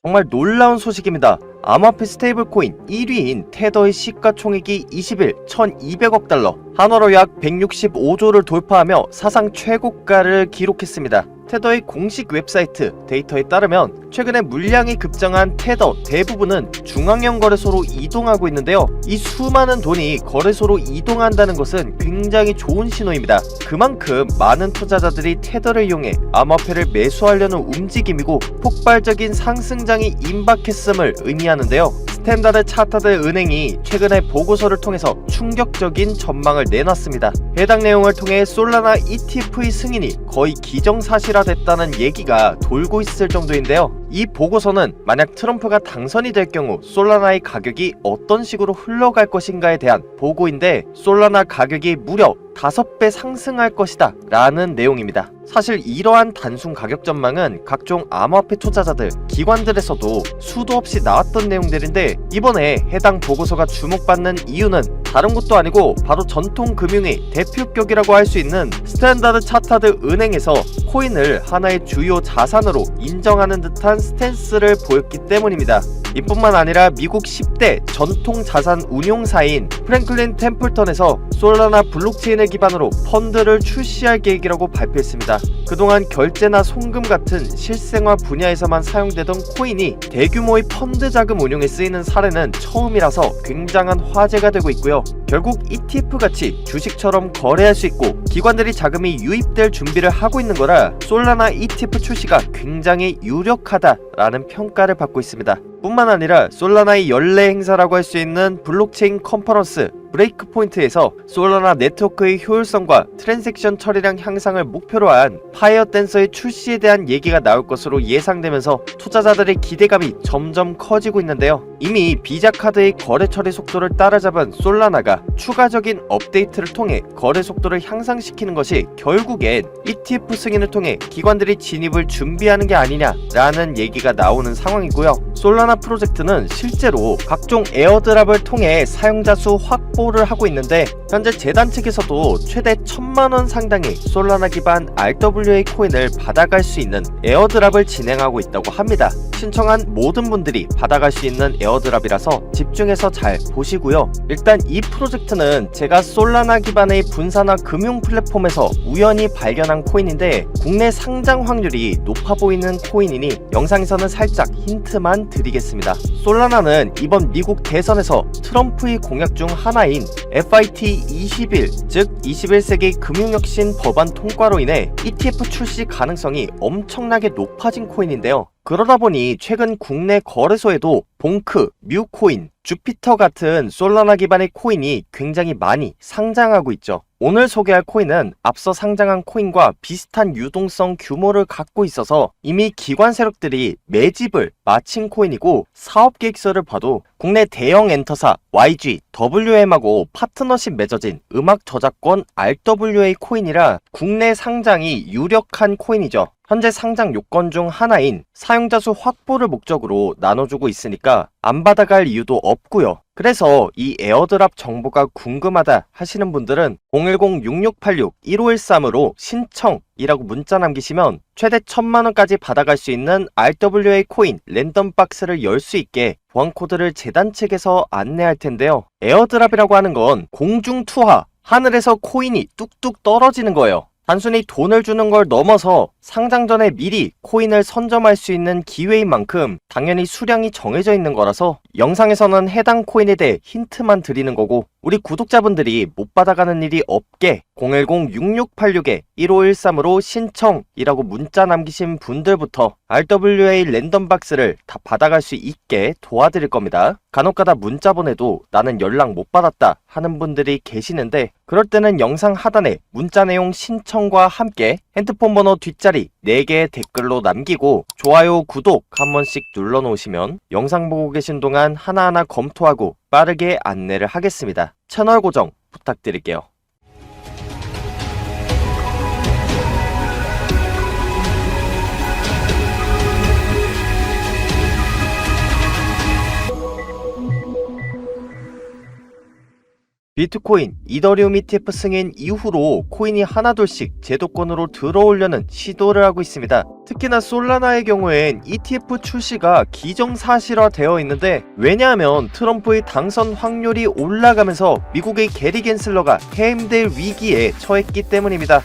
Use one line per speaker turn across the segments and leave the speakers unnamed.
정말 놀라운 소식입니다. 암호화폐 스테이블코인 1위인 테더의 시가총액이 20일 1200억 달러, 한화로 약 165조를 돌파하며 사상 최고가를 기록했습니다. 테더의 공식 웹사이트 데이터에 따르면 최근에 물량이 급증한 테더 대부분은 중앙형 거래소로 이동하고 있는데요. 이 수많은 돈이 거래소로 이동한다는 것은 굉장히 좋은 신호입니다. 그만큼 많은 투자자들이 테더를 이용해 암호화폐를 매수하려는 움직임이고 폭발적인 상승장이 임박했음을 의미하는데요. 스탠다드 차터드 은행이 최근에 보고서를 통해서 충격적인 전망을 내놨습니다. 해당 내용을 통해 솔라나 ETF의 승인이 거의 기정사실화됐다는 얘기가 돌고 있을 정도인데요. 이 보고서는 만약 트럼프가 당선이 될 경우 솔라나의 가격이 어떤 식으로 흘러갈 것인가에 대한 보고인데, 솔라나 가격이 무려 5배 상승할 것이다 라는 내용입니다. 사실 이러한 단순 가격 전망은 각종 암호화폐 투자자들, 기관들에서도 수도 없이 나왔던 내용들인데, 이번에 해당 보고서가 주목받는 이유는 다른 것도 아니고 바로 전통 금융의 대표격이라고 할 수 있는 스탠다드 차터드 은행에서 코인을 하나의 주요 자산으로 인정하는 듯한 스탠스를 보였기 때문입니다. 이뿐만 아니라 미국 10대 전통 자산 운용사인 프랭클린 템플턴에서 솔라나 블록체인을 기반으로 펀드를 출시할 계획이라고 발표했습니다. 그동안 결제나 송금 같은 실생활 분야에서만 사용되던 코인이 대규모의 펀드 자금 운용에 쓰이는 사례는 처음이라서 굉장한 화제가 되고 있고요. 결국 ETF같이 주식처럼 거래할 수 있고 기관들이 자금이 유입될 준비를 하고 있는 거라 솔라나 ETF 출시가 굉장히 유력하다라는 평가를 받고 있습니다. 뿐만 아니라 솔라나의 연례 행사라고 할 수 있는 블록체인 컨퍼런스 브레이크 포인트에서 솔라나 네트워크의 효율성과 트랜잭션 처리량 향상을 목표로 한 파이어 댄서의 출시에 대한 얘기가 나올 것으로 예상되면서 투자자들의 기대감이 점점 커지고 있는데요. 이미 비자 카드의 거래 처리 속도를 따라잡은 솔라나가 추가적인 업데이트를 통해 거래 속도를 향상시키는 것이 결국엔 ETF 승인을 통해 기관들이 진입을 준비하는 게 아니냐라는 얘기가 나오는 상황이고요. 솔라나 프로젝트는 실제로 각종 에어드랍을 통해 사용자 수 확보를 하고 있는데, 현재 재단 측에서도 최대 1000만원 상당의 솔라나 기반 RWA 코인을 받아갈 수 있는 에어드랍을 진행하고 있다고 합니다. 신청한 모든 분들이 받아갈 수 있는 에어드랍이라서 집중해서 잘 보시고요. 일단 이 프로젝트는 제가 솔라나 기반의 분산화 금융 플랫폼에서 우연히 발견한 코인인데 국내 상장 확률이 높아 보이는 코인이니 영상에서는 살짝 힌트만 드리겠습니다. 솔라나는 이번 미국 대선에서 트럼프의 공약 중 하나인 FIT 21, 즉 21세기 금융혁신 법안 통과로 인해 ETF 출시 가능성이 엄청나게 높아진 코인인데요. 그러다 보니 최근 국내 거래소에도 봉크, 뮤코인, 주피터 같은 솔라나 기반의 코인이 굉장히 많이 상장하고 있죠. 오늘 소개할 코인은 앞서 상장한 코인과 비슷한 유동성 규모를 갖고 있어서 이미 기관 세력들이 매집을 마친 코인이고, 사업 계획서를 봐도 국내 대형 엔터사 YG, WM하고 파트너십 맺어진 음악 저작권 RWA 코인이라 국내 상장이 유력한 코인이죠. 현재 상장 요건 중 하나인 사용자 수 확보를 목적으로 나눠주고 있으니까 안 받아갈 이유도 없고요. 그래서 이 에어드랍 정보가 궁금하다 하시는 분들은 010-6686-1513으로 신청이라고 문자 남기시면 최대 1000만원까지 받아갈 수 있는 RWA 코인 랜덤 박스를 열 수 있게 보안 코드를 재단 측에서 안내할 텐데요. 에어드랍이라고 하는 건 공중 투하, 하늘에서 코인이 뚝뚝 떨어지는 거예요. 단순히 돈을 주는 걸 넘어서 상장 전에 미리 코인을 선점할 수 있는 기회인 만큼 당연히 수량이 정해져 있는 거라서 영상에서는 해당 코인에 대해 힌트만 드리는 거고, 우리 구독자분들이 못 받아가는 일이 없게 010-6686-1513으로 신청이라고 문자 남기신 분들부터 RWA 랜덤 박스를 다 받아갈 수 있게 도와드릴 겁니다. 간혹가다 문자 보내도 나는 연락 못 받았다 하는 분들이 계시는데, 그럴 때는 영상 하단에 문자 내용 신청과 함께 핸드폰 번호 뒷자리 4개의 댓글로 남기고 좋아요, 구독 한 번씩 눌러 놓으시면 영상 보고 계신 동안 하나하나 검토하고 빠르게 안내를 하겠습니다. 채널 고정 부탁드릴게요. 비트코인, 이더리움 ETF 승인 이후로 코인이 하나둘씩 제도권으로 들어오려는 시도를 하고 있습니다. 특히나 솔라나의 경우엔 ETF 출시가 기정사실화되어 있는데, 왜냐하면 트럼프의 당선 확률이 올라가면서 미국의 게리 겐슬러가 해임될 위기에 처했기 때문입니다.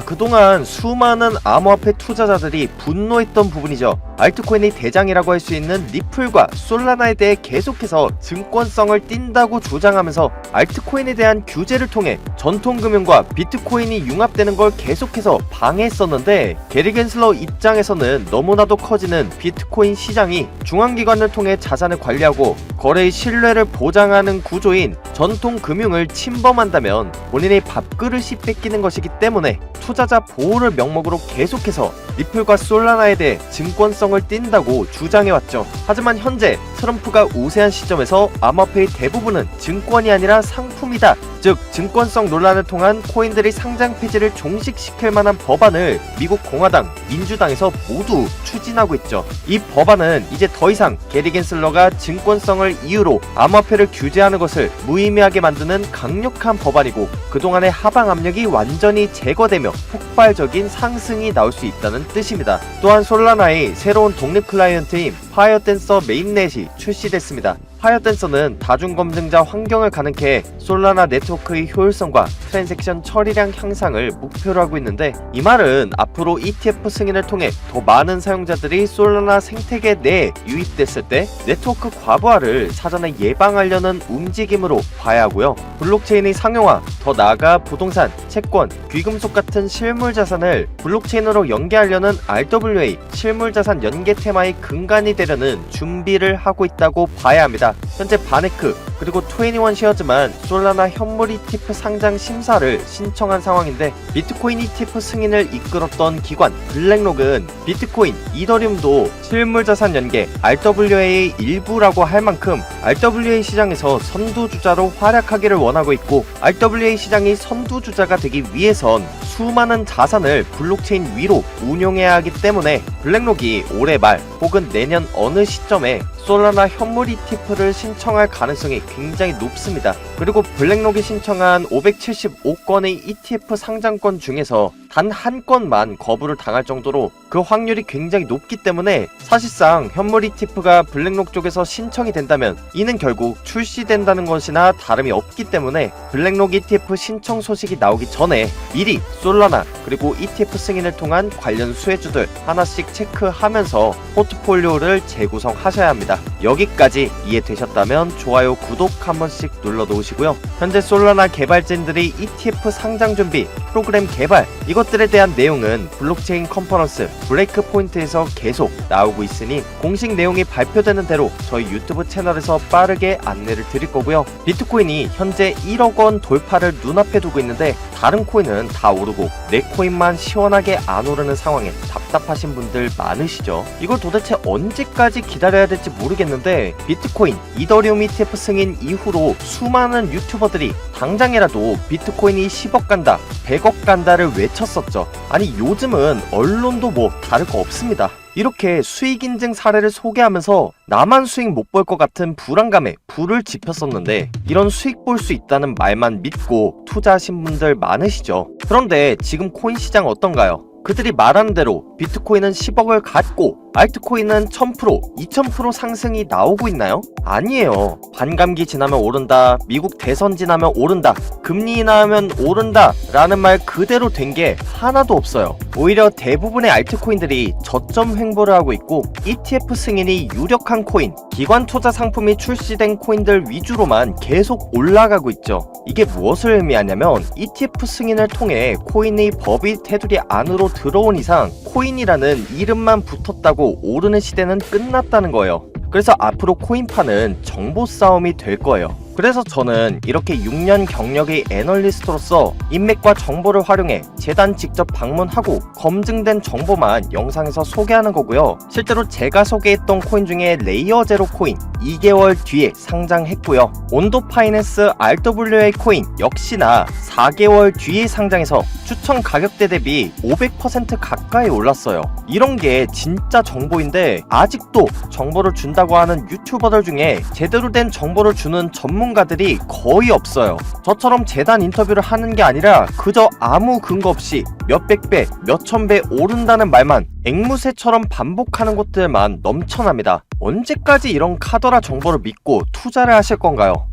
그동안 수많은 암호화폐 투자자들이 분노했던 부분이죠. 알트코인의 대장이라고 할 수 있는 리플과 솔라나에 대해 계속해서 증권성을 띈다고 주장하면서 알트코인에 대한 규제를 통해 전통금융과 비트코인이 융합되는 걸 계속해서 방해했었는데, 게리 겐슬러 입장에서는 너무나도 커지는 비트코인 시장이 중앙기관을 통해 자산을 관리하고 거래의 신뢰를 보장하는 구조인 전통금융을 침범한다면 본인의 밥그릇이 뺏기는 것이기 때문에 투자자 보호를 명목으로 계속해서 리플과 솔라나에 대해 증권성을 띈다고 주장해왔죠. 하지만 현재 트럼프가 우세한 시점에서 암호화폐의 대부분은 증권이 아니라 상품이다, 즉 증권성 논란을 통한 코인들의 상장 폐지를 종식시킬 만한 법안을 미국 공화당, 민주당에서 모두 추진하고 있죠. 이 법안은 이제 더 이상 게리 겐슬러가 증권성을 이유로 암호화폐를 규제하는 것을 무의미하게 만드는 강력한 법안이고, 그동안의 하방 압력이 완전히 제거되며 폭발적인 상승이 나올 수 있다는 뜻입니다. 또한 솔라나의 새로운 독립 클라이언트인 파이어댄서 메인넷이 출시됐습니다. 파이어댄서는 다중검증자 환경을 가능케 해 솔라나 네트워크의 효율성과 트랜잭션 처리량 향상을 목표로 하고 있는데, 이 말은 앞으로 ETF 승인을 통해 더 많은 사용자들이 솔라나 생태계 내에 유입됐을 때 네트워크 과부하를 사전에 예방하려는 움직임으로 봐야 하고요. 블록체인의 상용화, 더 나아가 부동산, 채권, 귀금속 같은 실물 자산을 블록체인으로 연계하려는 RWA 실물자산 연계 테마의 근간이 되려는 준비를 하고 있다고 봐야 합니다. 현재 바네크 그리고 21 쉐어즈만 솔라나 현물 ETF 상장 심사를 신청한 상황인데, 비트코인 ETF 승인을 이끌었던 기관 블랙록은 비트코인, 이더리움도 실물자산 연계 RWA의 일부라고 할 만큼 RWA 시장에서 선두주자로 활약하기를 원하고 있고, RWA 시장이 선두주자가 되기 위해선 수많은 자산을 블록체인 위로 운용해야 하기 때문에 블랙록이 올해 말 혹은 내년 어느 시점에 솔라나 현물 ETF를 신청할 가능성이 굉장히 높습니다. 그리고 블랙록이 신청한 575건의 ETF 상장권 중에서 단 한 건만 거부를 당할 정도로 그 확률이 굉장히 높기 때문에, 사실상 현물 ETF가 블랙록 쪽에서 신청이 된다면 이는 결국 출시된다는 것이나 다름이 없기 때문에, 블랙록 ETF 신청 소식이 나오기 전에 미리 솔라나 그리고 ETF 승인을 통한 관련 수혜주들 하나씩 체크하면서 포트폴리오를 재구성하셔야 합니다. 여기까지 이해되셨다면 좋아요, 구독 한 번씩 눌러 놓으시고요. 현재 솔라나 개발진들이 ETF 상장 준비, 프로그램 개발, 이것들에 대한 내용은 블록체인 컨퍼런스 브레이크 포인트에서 계속 나오고 있으니 공식 내용이 발표되는 대로 저희 유튜브 채널에서 빠르게 안내를 드릴 거고요. 비트코인이 현재 1억 원 돌파를 눈앞에 두고 있는데, 다른 코인은 다 오르고 내 코인만 시원하게 안 오르는 상황에 답답하신 분들 많으시죠? 이걸 도대체 언제까지 기다려야 될지 모르겠는데, 비트코인, 이더리움 ETF 승인 이후로 수많은 유튜버들이 당장이라도 비트코인이 10억 간다, 100억 간다를 외쳤었죠. 아니 요즘은 언론도 뭐 다를 거 없습니다. 이렇게 수익 인증 사례를 소개하면서 나만 수익 못 볼 것 같은 불안감에 불을 지폈었는데, 이런 수익 볼 수 있다는 말만 믿고 투자하신 분들 많으시죠? 그런데 지금 코인 시장 어떤가요? 그들이 말하는 대로 비트코인은 10억을 갔고 알트코인은 1000%, 2000% 상승이 나오고 있나요? 아니에요. 반감기 지나면 오른다, 미국 대선 지나면 오른다, 금리 인하하면 오른다 라는 말 그대로 된 게 하나도 없어요. 오히려 대부분의 알트코인들이 저점 횡보를 하고 있고, ETF 승인이 유력한 코인, 기관 투자 상품이 출시된 코인들 위주로만 계속 올라가고 있죠. 이게 무엇을 의미하냐면, ETF 승인을 통해 코인의 법이 테두리 안으로 들어온 이상 코인이라는 이름만 붙었다고 오르는 시대는 끝났다는 거예요. 그래서 앞으로 코인파는 정보 싸움이 될 거예요. 그래서 저는 이렇게 6년 경력의 애널리스트로서 인맥과 정보를 활용해 재단 직접 방문하고 검증된 정보만 영상에서 소개하는 거고요. 실제로 제가 소개했던 코인 중에 레이어 제로 코인 2개월 뒤에 상장했고요. 온도 파이낸스 RWA 코인 역시나 4개월 뒤에 상장해서 추천 가격대 대비 500% 가까이 올랐어요. 이런 게 진짜 정보인데, 아직도 정보를 준다고 하는 유튜버들 중에 제대로 된 정보를 주는 전문가들이 거의 없어요. 저처럼 재단 인터뷰를 하는 게 아니라 그저 아무 근거 없이 몇백 배, 몇천 배 오른다는 말만 앵무새처럼 반복하는 곳들만 넘쳐납니다. 언제까지 이런 카더라 정보를 믿고 투자를 하실 건가요?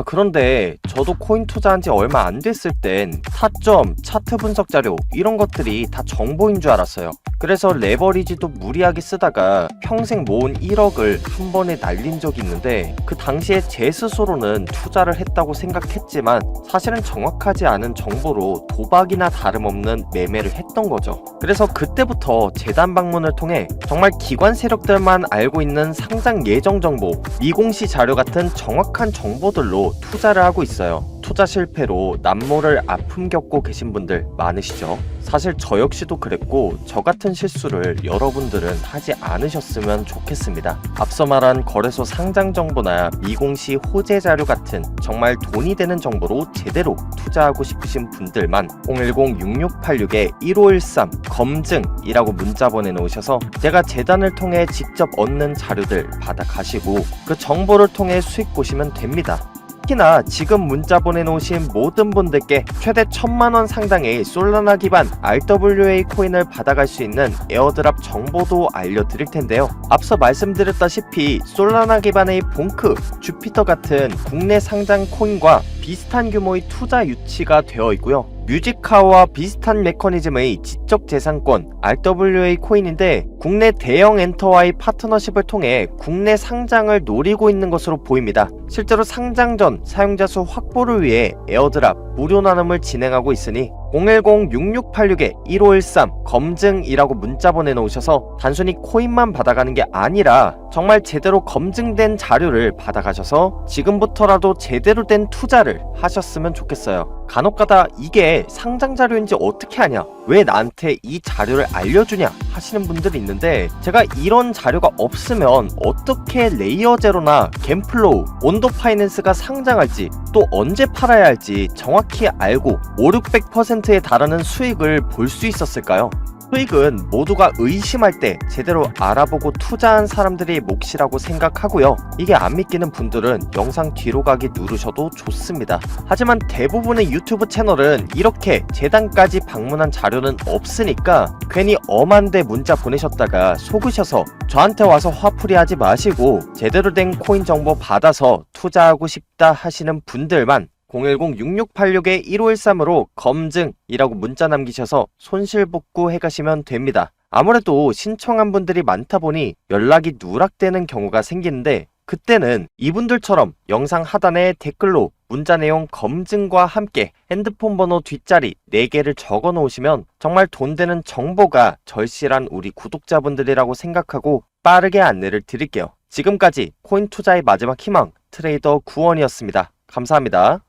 그런데 저도 코인 투자한 지 얼마 안 됐을 땐 타점, 차트 분석 자료 이런 것들이 다 정보인 줄 알았어요. 그래서 레버리지도 무리하게 쓰다가 평생 모은 1억을 한 번에 날린 적이 있는데 그 당시에 제 스스로는 투자를 했다고 생각했지만 사실은 정확하지 않은 정보로 도박이나 다름없는 매매를 했던 거죠. 그래서 그때부터 재단 방문을 통해 정말 기관 세력들만 알고 있는 상장 예정 정보, 미공시 자료 같은 정확한 정보들로 투자를 하고 있어요. 투자 실패로 남모를 아픔 겪고 계신 분들 많으시죠? 사실 저 역시도 그랬고 저 같은 실수를 여러분들은 하지 않으셨으면 좋겠습니다. 앞서 말한 거래소 상장 정보나 미공시 호재 자료 같은 정말 돈이 되는 정보로 제대로 투자하고 싶으신 분들만 010-6686-1513 검증이라고 문자 보내놓으셔서 제가 재단을 통해 직접 얻는 자료들 받아가시고 그 정보를 통해 수익 보시면 됩니다. 특히나 지금 문자 보내놓으신 모든 분들께 최대 1000만원 상당의 솔라나 기반 RWA 코인을 받아갈 수 있는 에어드랍 정보도 알려드릴 텐데요. 앞서 말씀드렸다시피 솔라나 기반의 봉크, 주피터 같은 국내 상장 코인과 비슷한 규모의 투자 유치가 되어 있고요. 뮤직카와 비슷한 메커니즘의 지적재산권 RWA 코인인데 국내 대형 엔터와의 파트너십을 통해 국내 상장을 노리고 있는 것으로 보입니다. 실제로 상장 전 사용자 수 확보를 위해 에어드랍 무료 나눔을 진행하고 있으니 010-6686-1513 검증이라고 문자 보내놓으셔서 단순히 코인만 받아가는 게 아니라 정말 제대로 검증된 자료를 받아가셔서 지금부터라도 제대로 된 투자를 하셨으면 좋겠어요. 간혹가다 이게 상장 자료인지 어떻게 하냐, 왜 나한테 이 자료를 알려주냐 하시는 분들이 있는데 제가 이런 자료가 없으면 어떻게 레이어 제로나 갬플로우, 온도 파이낸스가 상장할지 또 언제 팔아야 할지 정확히 알고 5,600%에 달하는 수익을 볼 수 있었을까요? 수익은 모두가 의심할 때 제대로 알아보고 투자한 사람들의 몫이라고 생각하고요. 이게 안 믿기는 분들은 영상 뒤로 가기 누르셔도 좋습니다. 하지만 대부분의 유튜브 채널은 이렇게 재단까지 방문한 자료는 없으니까 괜히 엄한데 문자 보내셨다가 속으셔서 저한테 와서 화풀이 하지 마시고 제대로 된 코인 정보 받아서 투자하고 싶다 하시는 분들만 010-6686-1513으로 검증이라고 문자 남기셔서 손실복구 해가시면 됩니다. 아무래도 신청한 분들이 많다 보니 연락이 누락되는 경우가 생기는데 그때는 이분들처럼 영상 하단에 댓글로 문자 내용 검증과 함께 핸드폰 번호 뒷자리 4개를 적어 놓으시면 정말 돈 되는 정보가 절실한 우리 구독자분들이라고 생각하고 빠르게 안내를 드릴게요. 지금까지 코인 투자의 마지막 희망 트레이더 구원이었습니다. 감사합니다.